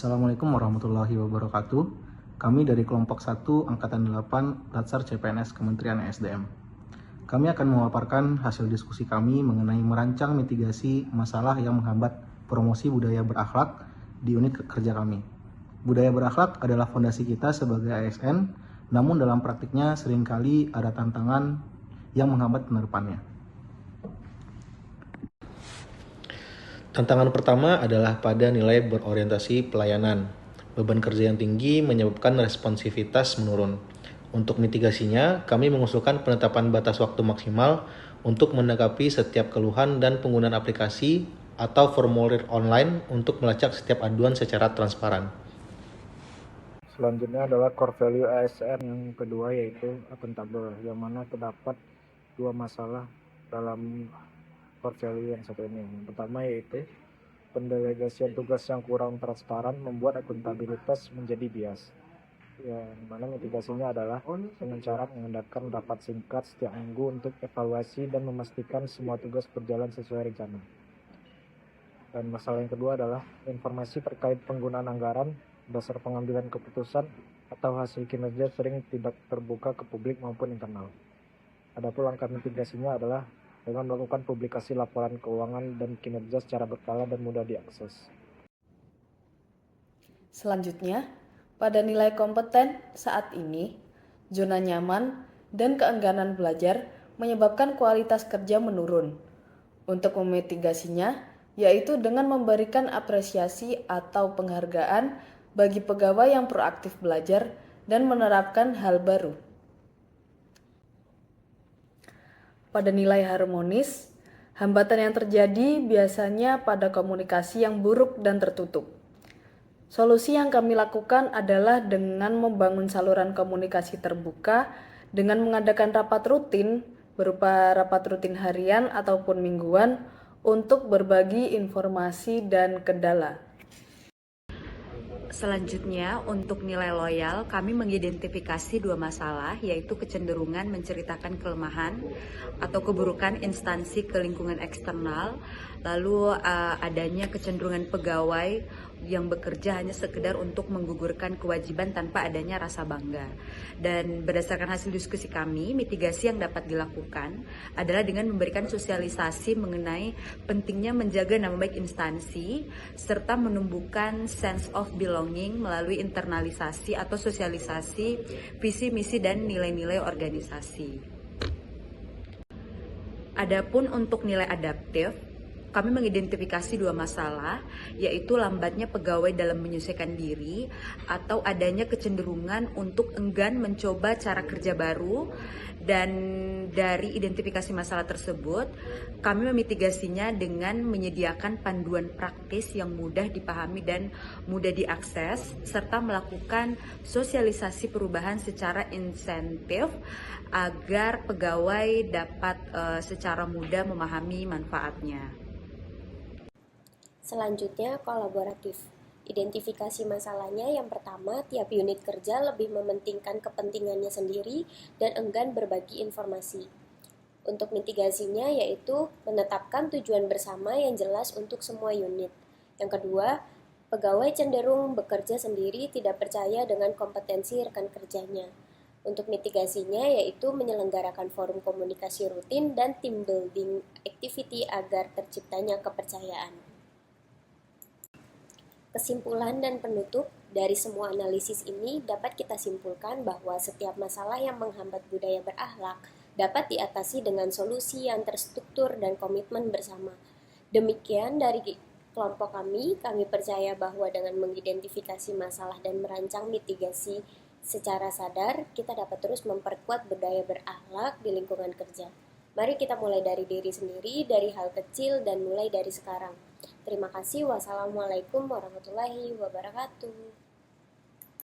Assalamualaikum warahmatullahi wabarakatuh. Kami dari kelompok 1 Angkatan 8 Latsar CPNS Kementerian ESDM. Kami akan memaparkan hasil diskusi kami mengenai merancang mitigasi masalah yang menghambat promosi budaya berakhlak di unit kerja kami. Budaya berakhlak adalah fondasi kita sebagai ASN, namun dalam praktiknya seringkali ada tantangan yang menghambat penerapannya. Tantangan pertama adalah pada nilai berorientasi pelayanan. Beban kerja yang tinggi menyebabkan responsivitas menurun. Untuk mitigasinya, kami mengusulkan penetapan batas waktu maksimal untuk menanggapi setiap keluhan dan penggunaan aplikasi atau formulir online untuk melacak setiap aduan secara transparan. Selanjutnya adalah core value ASN yang kedua, yaitu akuntabel, yang mana terdapat dua masalah dalam core value yang satu ini. Yang pertama yaitu pendelegasian tugas yang kurang transparan membuat akuntabilitas menjadi bias. Yang mana mitigasinya adalah dengan cara mengadakan rapat singkat setiap minggu untuk evaluasi dan memastikan semua tugas berjalan sesuai rencana. Dan masalah yang kedua adalah informasi terkait penggunaan anggaran, dasar pengambilan keputusan, atau hasil kinerja sering tidak terbuka ke publik maupun internal. Adapun langkah mitigasinya adalah dengan melakukan publikasi laporan keuangan dan kinerja secara berkala dan mudah diakses. Selanjutnya, pada nilai kompeten saat ini, zona nyaman dan keengganan belajar menyebabkan kualitas kerja menurun. Untuk memitigasinya, yaitu dengan memberikan apresiasi atau penghargaan bagi pegawai yang proaktif belajar dan menerapkan hal baru. Pada nilai harmonis, hambatan yang terjadi biasanya pada komunikasi yang buruk dan tertutup. Solusi yang kami lakukan adalah dengan membangun saluran komunikasi terbuka dengan mengadakan rapat rutin berupa rapat rutin harian ataupun mingguan untuk berbagi informasi dan kendala. Selanjutnya, untuk nilai loyal, kami mengidentifikasi dua masalah, yaitu kecenderungan menceritakan kelemahan atau keburukan instansi ke lingkungan eksternal, lalu adanya kecenderungan pegawai yang bekerja hanya sekedar untuk menggugurkan kewajiban tanpa adanya rasa bangga. Dan berdasarkan hasil diskusi kami, mitigasi yang dapat dilakukan adalah dengan memberikan sosialisasi mengenai pentingnya menjaga nama baik instansi, serta menumbuhkan sense of belonging melalui internalisasi atau sosialisasi visi, misi, dan nilai-nilai organisasi. Adapun untuk nilai adaptif, kami mengidentifikasi dua masalah, yaitu lambatnya pegawai dalam menyesuaikan diri atau adanya kecenderungan untuk enggan mencoba cara kerja baru. Dan dari identifikasi masalah tersebut, kami memitigasinya dengan menyediakan panduan praktis yang mudah dipahami dan mudah diakses, serta melakukan sosialisasi perubahan secara insentif agar pegawai dapat secara mudah memahami manfaatnya. Selanjutnya, kolaboratif. Identifikasi masalahnya yang pertama, tiap unit kerja lebih mementingkan kepentingannya sendiri dan enggan berbagi informasi. Untuk mitigasinya yaitu menetapkan tujuan bersama yang jelas untuk semua unit. Yang kedua, pegawai cenderung bekerja sendiri, tidak percaya dengan kompetensi rekan kerjanya. Untuk mitigasinya yaitu menyelenggarakan forum komunikasi rutin dan team building activity agar terciptanya kepercayaan. Kesimpulan dan penutup dari semua analisis ini dapat kita simpulkan bahwa setiap masalah yang menghambat budaya berakhlak dapat diatasi dengan solusi yang terstruktur dan komitmen bersama. Demikian dari kelompok kami percaya bahwa dengan mengidentifikasi masalah dan merancang mitigasi secara sadar, kita dapat terus memperkuat budaya berakhlak di lingkungan kerja. Mari kita mulai dari diri sendiri, dari hal kecil, dan mulai dari sekarang. Terima kasih. Wassalamualaikum warahmatullahi wabarakatuh.